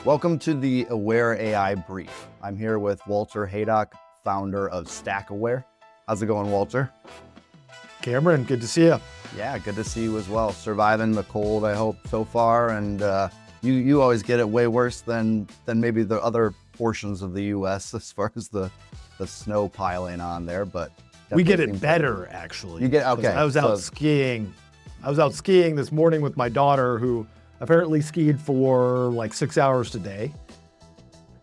Welcome to the Aware AI Brief. I'm here with Walter Haydock, founder of StackAware. How's it going, Walter? Cameron, good to see you. Yeah, good to see you as well. Surviving the cold, I hope, so far. And you always get it way worse than maybe the other portions of the U.S. as far as the snow piling on there. But we get it better, actually. You get okay. I was out skiing. I was out skiing this morning with my daughter, who apparently skied for like 6 hours today.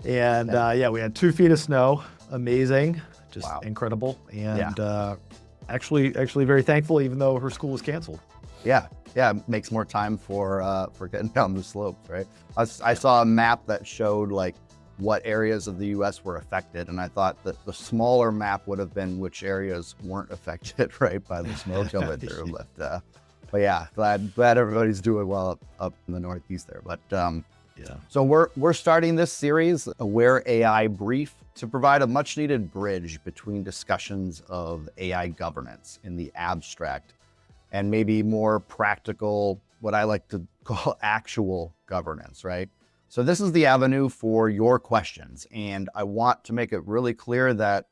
And we had 2 feet of snow. Amazing, just incredible. And actually very thankful, even though her school was canceled. Yeah, it makes more time for getting down the slopes, right? I saw a map that showed like what areas of the U.S. were affected, and I thought that the smaller map would have been which areas weren't affected, right, by the snow coming through. But yeah, glad everybody's doing well up in the Northeast there. But so we're starting this series, Aware AI Brief, to provide a much needed bridge between discussions of AI governance in the abstract and maybe more practical, what I like to call actual governance, right? So this is the avenue for your questions. And I want to make it really clear that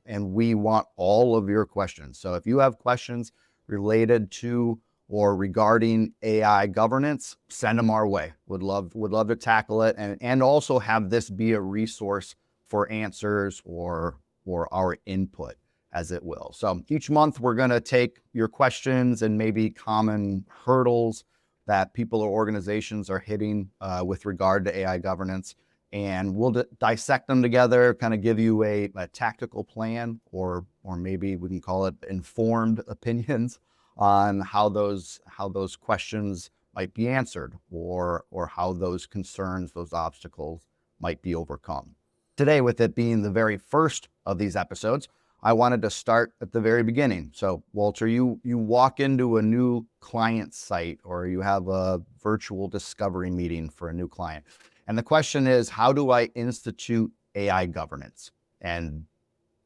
we want all of your questions. So if you have questions related to or regarding AI governance, send them our way. Would love to tackle it and also have this be a resource for answers or our input, as it will. So each month we're going to take your questions and maybe common hurdles that people or organizations are hitting with regard to AI governance, and we'll dissect them together, kind of give you a tactical plan, or maybe we can call it informed opinions on how those questions might be answered, or how those concerns, those obstacles might be overcome. Today, with it being the very first of these episodes, I wanted to start at the very beginning. So Walter, you walk into a new client site, or you have a virtual discovery meeting for a new client. And the question is, how do I institute AI governance? And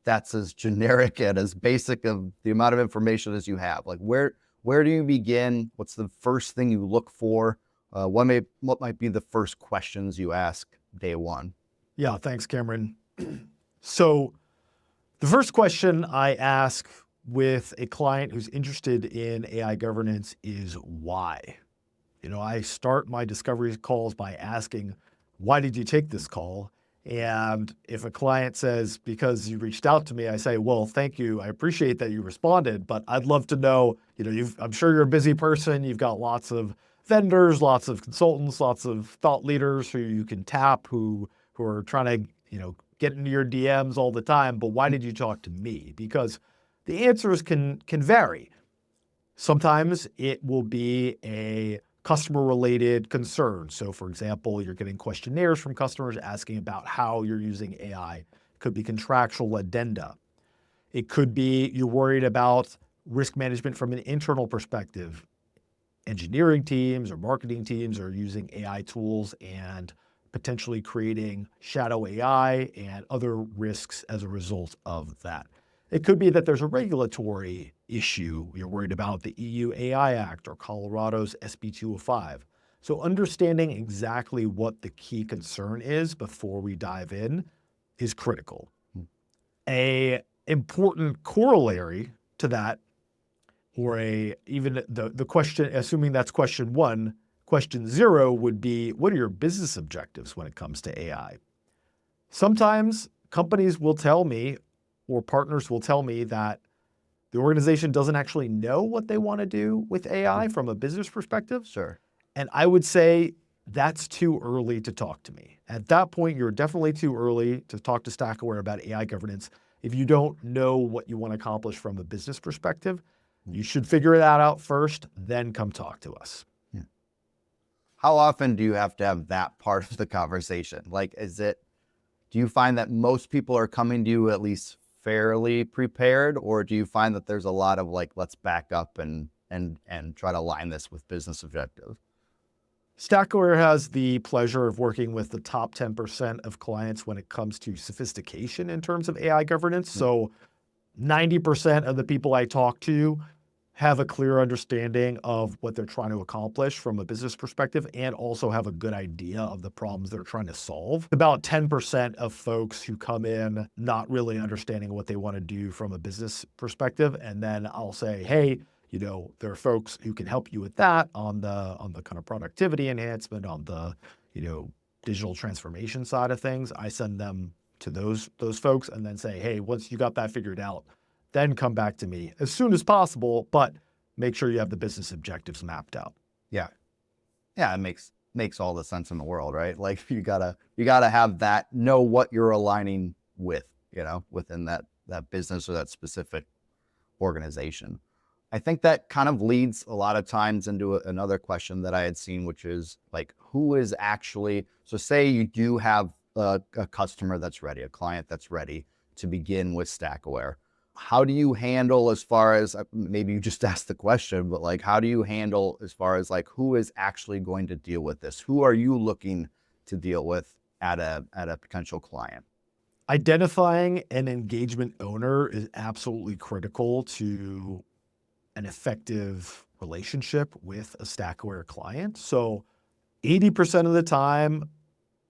that's as generic and as basic of the amount of information as you have. Like where do you begin? What's the first thing you look for? What might be the first questions you ask day one? Yeah, thanks, Cameron. So the first question I ask with a client who's interested in AI governance is why. I start my discovery calls by asking, why did you take this call? And if a client says, because you reached out to me, I say, well, thank you. I appreciate that you responded, but I'd love to know, I'm sure you're a busy person. You've got lots of vendors, lots of consultants, lots of thought leaders who you can tap, who are trying to, get into your DMs all the time. But why did you talk to me? Because the answers can vary. Sometimes it will be a customer-related concern. So for example, you're getting questionnaires from customers asking about how you're using AI. It could be contractual addenda. It could be you're worried about risk management from an internal perspective. Engineering teams or marketing teams are using AI tools and potentially creating shadow AI and other risks as a result of that. It could be that there's a regulatory issue. You're worried about the EU AI Act or Colorado's SB 205. So understanding exactly what the key concern is before we dive in is critical. A important corollary to that, or even the question, assuming that's question one, question 0 would be, what are your business objectives when it comes to AI? Sometimes companies will tell me, or partners will tell me, that the organization doesn't actually know what they want to do with AI from a business perspective. Sure. And I would say that's too early to talk to me. At that point, you're definitely too early to talk to StackAware about AI governance. If you don't know what you want to accomplish from a business perspective, you should figure that out first, then come talk to us. Yeah. How often do you have to have that part of the conversation? Like, do you find that most people are coming to you at least fairly prepared, or do you find that there's a lot of like, let's back up and try to align this with business objectives? StackAware has the pleasure of working with the top 10% of clients when it comes to sophistication in terms of AI governance. So 90% of the people I talk to have a clear understanding of what they're trying to accomplish from a business perspective, and also have a good idea of the problems they're trying to solve. About 10% of folks who come in not really understanding what they want to do from a business perspective. And then I'll say, hey, there are folks who can help you with that on the kind of productivity enhancement, on the, digital transformation side of things. I send them to those folks and then say, hey, once you got that figured out, then come back to me as soon as possible, but make sure you have the business objectives mapped out. Yeah. Yeah, it makes all the sense in the world, right? Like you gotta have that, know what you're aligning with, within that business or that specific organization. I think that kind of leads a lot of times into another question that I had seen, which is like, who is actually, so say you do have a customer that's ready, a client that's ready to begin with StackAware. How do you handle, as far as, maybe you just asked the question, but like, how do you handle as far as like, who is actually going to deal with this? Who are you looking to deal with at a potential client? Identifying an engagement owner is absolutely critical to an effective relationship with a StackAware client. So 80% of the time,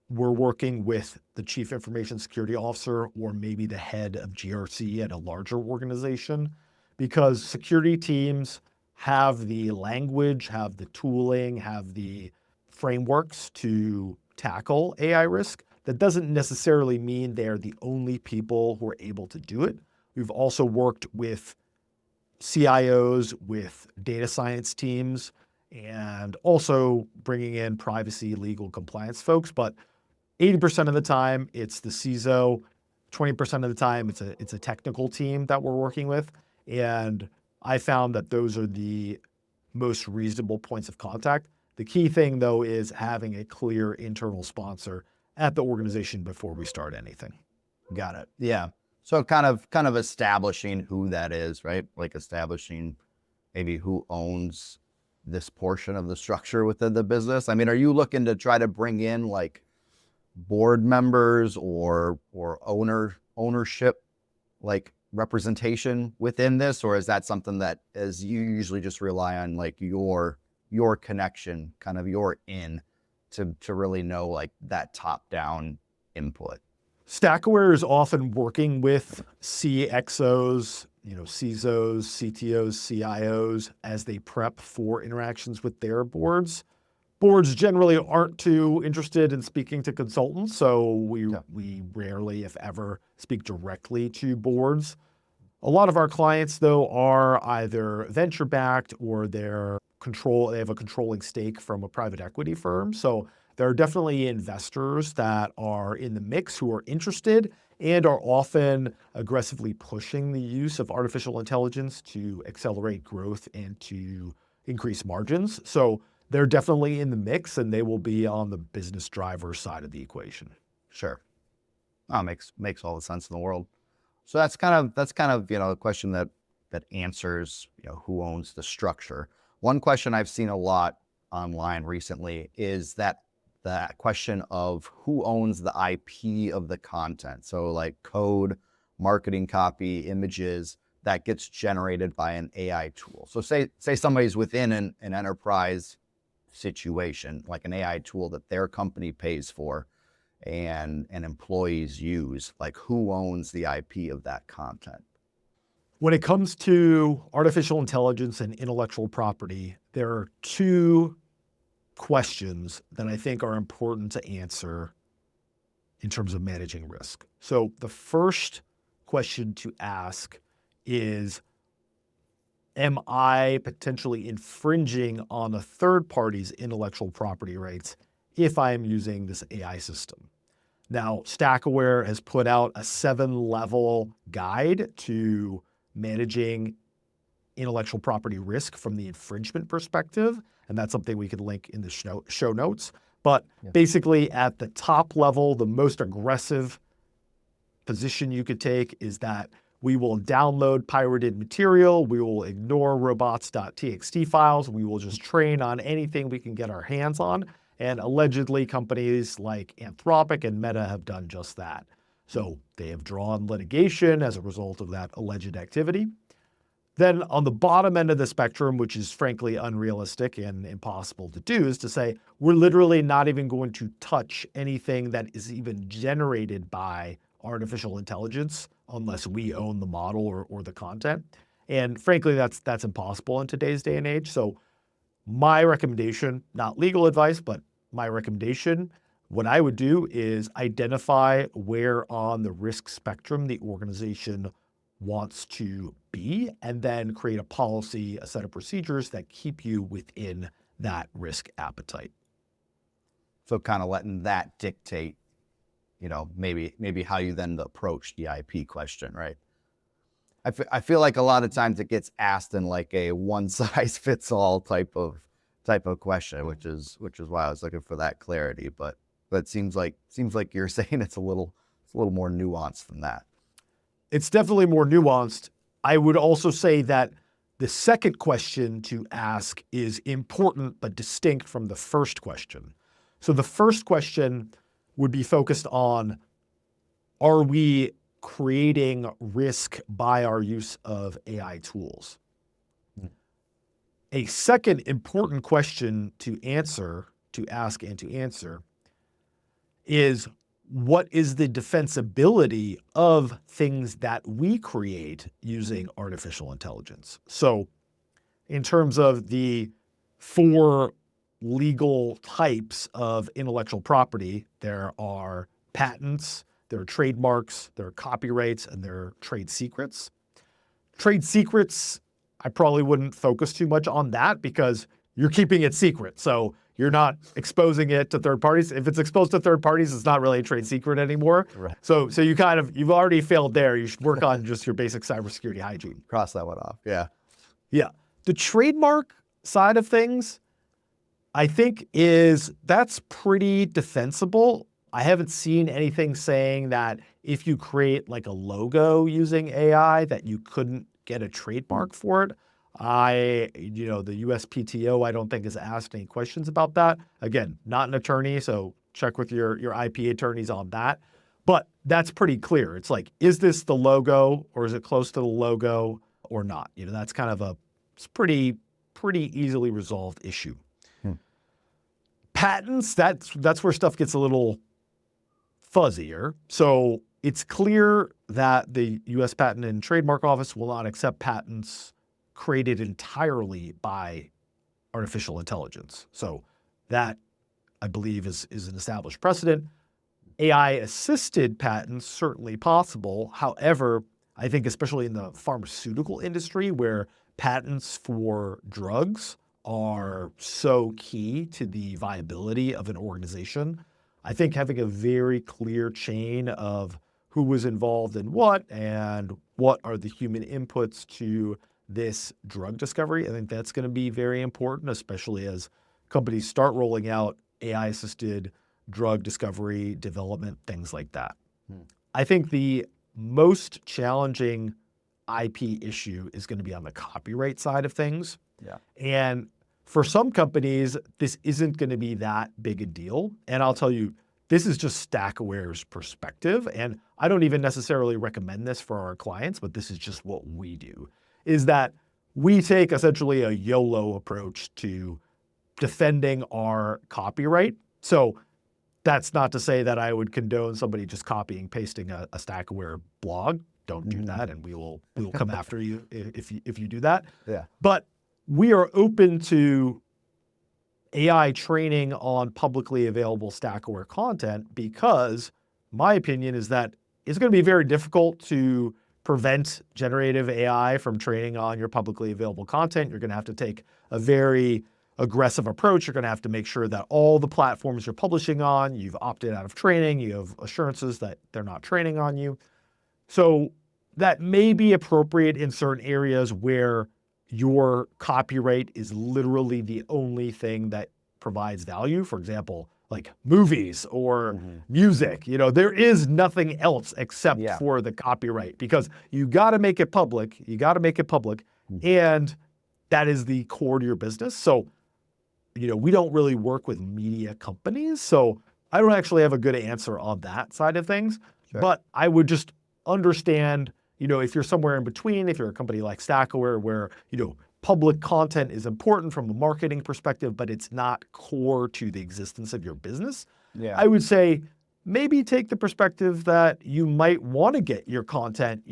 we're working with the chief information security officer or maybe the head of GRC at a larger organization, because security teams have the language, have the tooling, have the frameworks to tackle AI risk. That doesn't necessarily mean they're the only people who are able to do it. We've also worked with CIOs, with data science teams, and also bringing in privacy, legal, compliance folks. But 80% of the time, it's the CISO. 20% of the time, it's a technical team that we're working with. And I found that those are the most reasonable points of contact. The key thing, though, is having a clear internal sponsor at the organization before we start anything. Got it. Yeah. So kind of establishing who that is, right? Like establishing maybe who owns this portion of the structure within the business. I mean, are you looking to try to bring in like board members or ownership, like representation within this, or is that something that is you usually just rely on like your connection, kind of your in to really know like that top down input? StackAware is often working with CXOs, CISOs, CTOs, CIOs as they prep for interactions with their boards. Boards generally aren't too interested in speaking to consultants, so we rarely, if ever, speak directly to boards. A lot of our clients, though, are either venture-backed or they have a controlling stake from a private equity firm. So there are definitely investors that are in the mix who are interested and are often aggressively pushing the use of artificial intelligence to accelerate growth and to increase margins. So they're definitely in the mix, and they will be on the business driver side of the equation. Sure. Oh, makes all the sense in the world. So that's kind of a question that answers who owns the structure. One question I've seen a lot online recently is that question of who owns the IP of the content. So like code, marketing copy, images that gets generated by an AI tool. So say somebody's within an enterprise situation, like an AI tool that their company pays for and employees use, like who owns the IP of that content? When it comes to artificial intelligence and intellectual property, there are two questions that I think are important to answer in terms of managing risk. So the first question to ask is, am I potentially infringing on a third party's intellectual property rights if I am using this AI system? Now, StackAware has put out a 7-level guide to managing intellectual property risk from the infringement perspective, and that's something we could link in the show notes. But basically, at the top level, the most aggressive position you could take is that we will download pirated material, we will ignore robots.txt files, we will just train on anything we can get our hands on. And allegedly, companies like Anthropic and Meta have done just that. So they have drawn litigation as a result of that alleged activity. Then on the bottom end of the spectrum, which is frankly unrealistic and impossible to do, is to say we're literally not even going to touch anything that is even generated by artificial intelligence unless we own the model or the content. And frankly, that's impossible in today's day and age. So my recommendation, not legal advice, but my recommendation, what I would do is identify where on the risk spectrum the organization wants to be, and then create a policy, a set of procedures that keep you within that risk appetite. So kind of letting that dictate, maybe how you then approach the IP question, right? I feel like a lot of times it gets asked in like a one size fits all type of question, which is why I was looking for that clarity. But it seems like you're saying it's a little more nuanced than that. It's definitely more nuanced. I would also say that the second question to ask is important but distinct from the first question. So the first question would be focused on, are we creating risk by our use of AI tools? A second important question to ask and to answer is, what is the defensibility of things that we create using artificial intelligence? So in terms of the 4 legal types of intellectual property, there are patents, there are trademarks, there are copyrights, and there are trade secrets. Trade secrets, I probably wouldn't focus too much on that because you're keeping it secret. So you're not exposing it to third parties. If it's exposed to third parties, it's not really a trade secret anymore. Right. So you've already failed there. You should work on just your basic cybersecurity hygiene. Cross that one off. Yeah. Yeah. The trademark side of things, I think that's pretty defensible. I haven't seen anything saying that if you create like a logo using AI that you couldn't get a trademark for it. The USPTO, I don't think has asked any questions about that. Again, not an attorney, so check with your IP attorneys on that. But that's pretty clear. It's like, is this the logo or is it close to the logo or not? That's kind of it's pretty easily resolved issue. Patents, that's where stuff gets a little fuzzier. So it's clear that the U.S. Patent and Trademark Office will not accept patents created entirely by artificial intelligence. So that, I believe, is an established precedent. AI-assisted patents, certainly possible. However, I think especially in the pharmaceutical industry where patents for drugs are so key to the viability of an organization, I think having a very clear chain of who was involved in what and what are the human inputs to this drug discovery, I think that's going to be very important, especially as companies start rolling out AI-assisted drug discovery, development, things like that. I think the most challenging IP issue is going to be on the copyright side of things. Yeah. And for some companies, this isn't going to be that big a deal. And I'll tell you, this is just StackAware's perspective. And I don't even necessarily recommend this for our clients, but this is just what we do, is that we take essentially a YOLO approach to defending our copyright. So that's not to say that I would condone somebody just copying, pasting a StackAware blog. Don't do that, and we will come after you if you do that. Yeah. But we are open to AI training on publicly available StackAware content because my opinion is that it's going to be very difficult to prevent generative AI from training on your publicly available content. You're going to have to take a very aggressive approach. You're going to have to make sure that all the platforms you're publishing on, you've opted out of training, you have assurances that they're not training on you. So that may be appropriate in certain areas where your copyright is literally the only thing that provides value. For example, like movies or music, there is nothing else except for the copyright because you got to make it public. And that is the core to your business. So, we don't really work with media companies. So I don't actually have a good answer on that side of things, but I would just understand if you're somewhere in between, if you're a company like StackAware where, public content is important from a marketing perspective, but it's not core to the existence of your business, Yeah. I would say maybe take the perspective that you might want to get your content,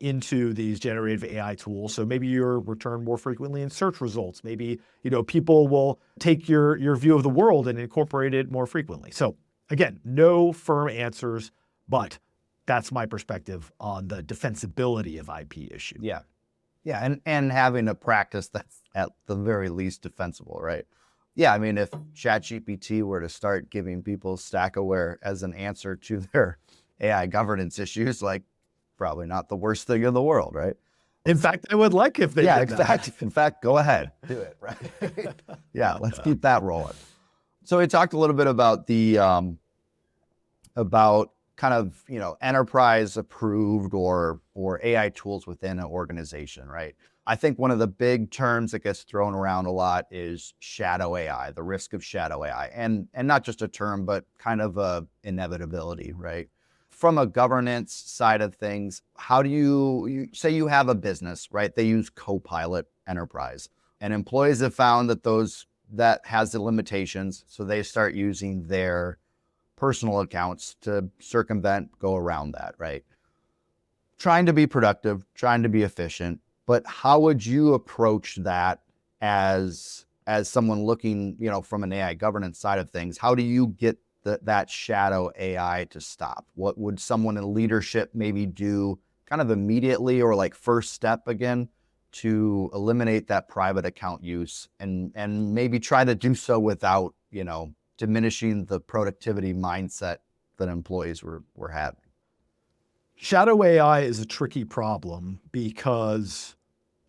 into these generative AI tools. So maybe you're returned more frequently in search results. Maybe, people will take your view of the world and incorporate it more frequently. So again, no firm answers, but that's my perspective on the defensibility of IP issue. Yeah. Yeah. And having a practice that's at the very least defensible, right? Yeah. I mean, if ChatGPT were to start giving people StackAware as an answer to their AI governance issues, like probably not the worst thing in the world, right? In fact, I would like if they did that. In fact, go ahead, do it, right? Yeah, let's keep that rolling. So we talked a little bit about the about kind of enterprise approved or AI tools within an organization, right? I think one of the big terms that gets thrown around a lot is shadow AI, the risk of shadow AI, and not just a term, but kind of a inevitability, right? From a governance side of things, how do you say you have a business, right? They use Copilot Enterprise, and employees have found that has the limitations, so they start using their personal accounts to circumvent, go around that, right? Trying to be productive, trying to be efficient, but how would you approach that as someone looking, from an AI governance side of things? How do you get that shadow AI to stop? What would someone in leadership maybe do kind of immediately, or like first step again, to eliminate that private account use and maybe try to do so without, diminishing the productivity mindset that employees were having? Shadow AI is a tricky problem because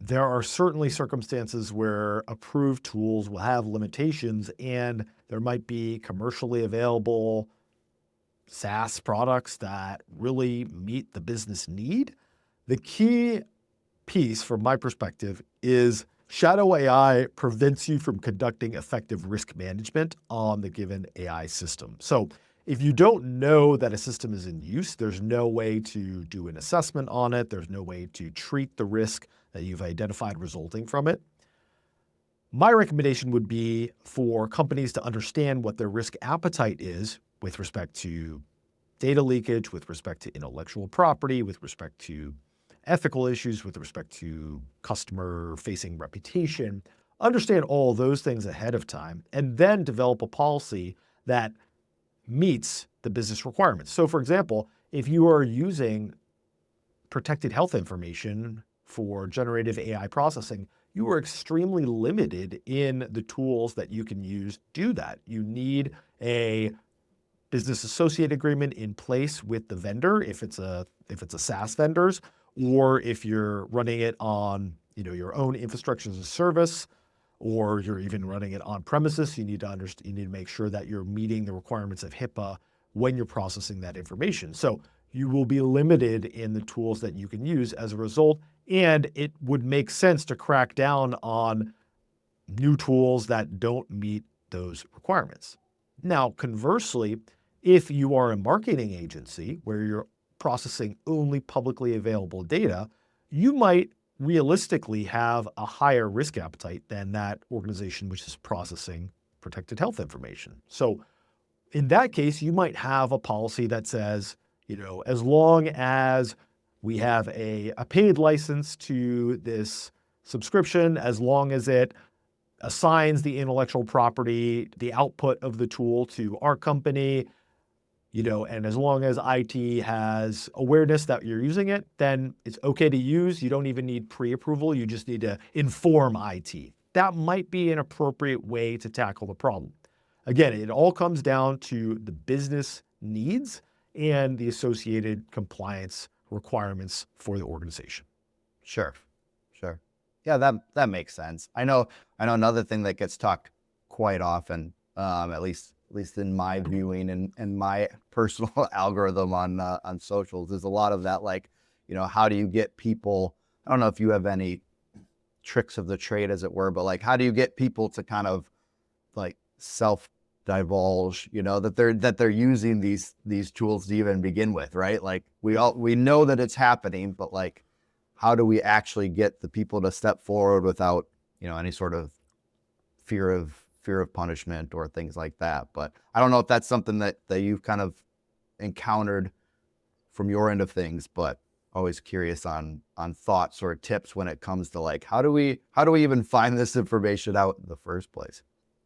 there are certainly circumstances where approved tools will have limitations, and there might be commercially available SaaS products that really meet the business need. The key piece, from my perspective, is shadow AI prevents you from conducting effective risk management on the given AI system. So if you don't know that a system is in use, there's no way to do an assessment on it. There's no way to treat the risk that you've identified resulting from it. My recommendation would be for companies to understand what their risk appetite is with respect to data leakage, with respect to intellectual property, with respect to ethical issues, with respect to customer-facing reputation. Understand all those things ahead of time, and then develop a policy that meets the business requirements. So for example, if you are using protected health information for generative AI processing, you are extremely limited in the tools that you can use to do that. You need a business associate agreement in place with the vendor if it's a SaaS vendors, or if you're running it on your own infrastructure as a service, or you're even running it on premises. You need to make sure that you're meeting the requirements of HIPAA when you're processing that information. So you will be limited in the tools that you can use as a result, and it would make sense to crack down on new tools that don't meet those requirements. Now, conversely, if you are a marketing agency where you're processing only publicly available data, you might realistically have a higher risk appetite than that organization which is processing protected health information. So in that case, you might have a policy that says, as long as we have a paid license to this subscription, as long as it assigns the intellectual property, the output of the tool to our company, and as long as IT has awareness that you're using it, then it's okay to use. You don't even need pre-approval. You just need to inform IT. That might be an appropriate way to tackle the problem. Again, it all comes down to the business needs and the associated compliance requirements for the organization. Sure. Yeah, that makes sense. I know another thing that gets talked quite often, at least in my viewing and my personal algorithm on socials, is a lot of that, like, how do you get people, I don't know if you have any tricks of the trade, as it were, but like, how do you get people to kind of like divulge, that they're using these tools to even begin with, right? Like we know that it's happening, but like, how do we actually get the people to step forward without, any sort of fear of punishment or things like that? But I don't know if that's something that you've kind of encountered from your end of things, but always curious on thoughts or tips when it comes to like, how do we even find this information out in the first place?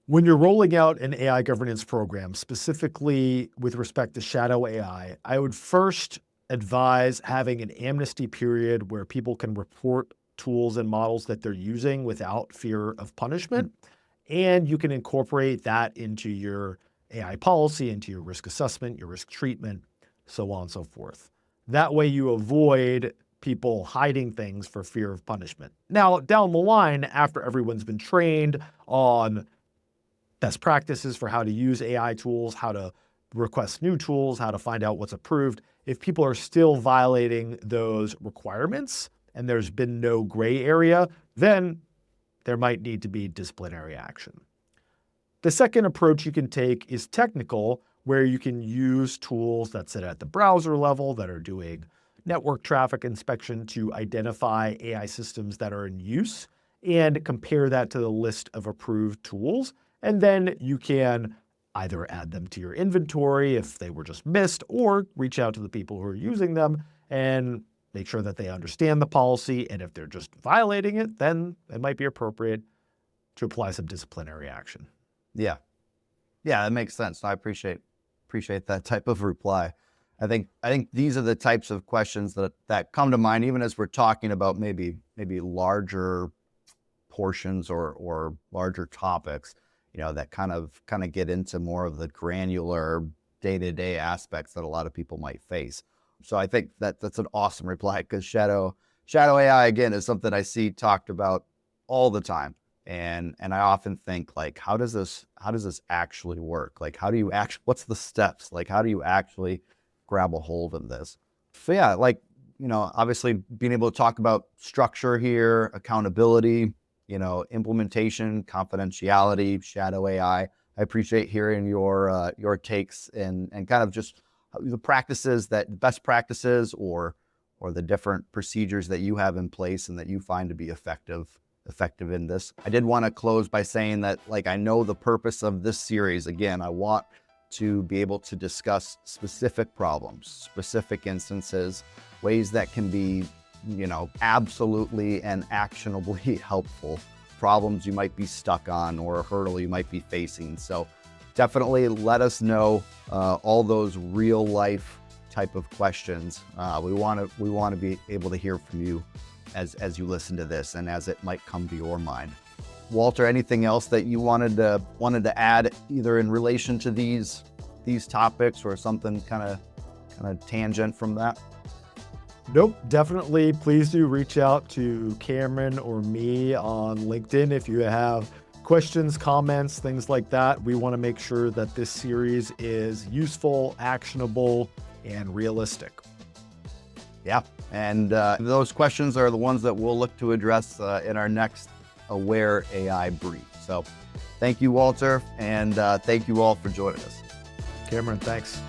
When you're rolling out an AI governance program, specifically with respect to shadow AI, I would first advise having an amnesty period where people can report tools and models that they're using without fear of punishment. And you can incorporate that into your AI policy, into your risk assessment, your risk treatment, so on and so forth. That way you avoid people hiding things for fear of punishment. Now, down the line, after everyone's been trained on best practices for how to use AI tools, how to request new tools, how to find out what's approved, if people are still violating those requirements and there's been no gray area, then there might need to be disciplinary action. The second approach you can take is technical, where you can use tools that sit at the browser level that are doing network traffic inspection to identify AI systems that are in use and compare that to the list of approved tools. And then you can either add them to your inventory if they were just missed, or reach out to the people who are using them and make sure that they understand the policy. And if they're just violating it, then it might be appropriate to apply some disciplinary action. Yeah, that makes sense. I appreciate that type of reply. I think these are the types of questions that come to mind, even as we're talking about maybe larger portions or larger topics, that kind of get into more of the granular day-to-day aspects that a lot of people might face. So I think that's an awesome reply, because shadow AI, again, is something I see talked about all the time. And I often think, like, how does this actually work? Like, what's the steps? Like, how do you actually grab a hold of this? So yeah, like, obviously being able to talk about structure here, accountability, implementation, confidentiality, shadow AI. I appreciate hearing your takes and kind of just the best practices or the different procedures that you have in place and that you find to be effective in this. I did want to close by saying that, like, I know the purpose of this series, again, I want to be able to discuss specific problems, specific instances, ways that can be, absolutely and actionably helpful, problems you might be stuck on or a hurdle you might be facing. So definitely let us know all those real life type of questions. We want to be able to hear from you as you listen to this and as it might come to your mind. Walter, anything else that you wanted to add, either in relation to these topics or something kind of tangent from that? Nope, definitely. Please do reach out to Cameron or me on LinkedIn if you have questions, comments, things like that. We want to make sure that this series is useful, actionable, and realistic. Yeah, and those questions are the ones that we'll look to address in our next Aware AI brief. So thank you, Walter, and thank you all for joining us. Cameron, thanks.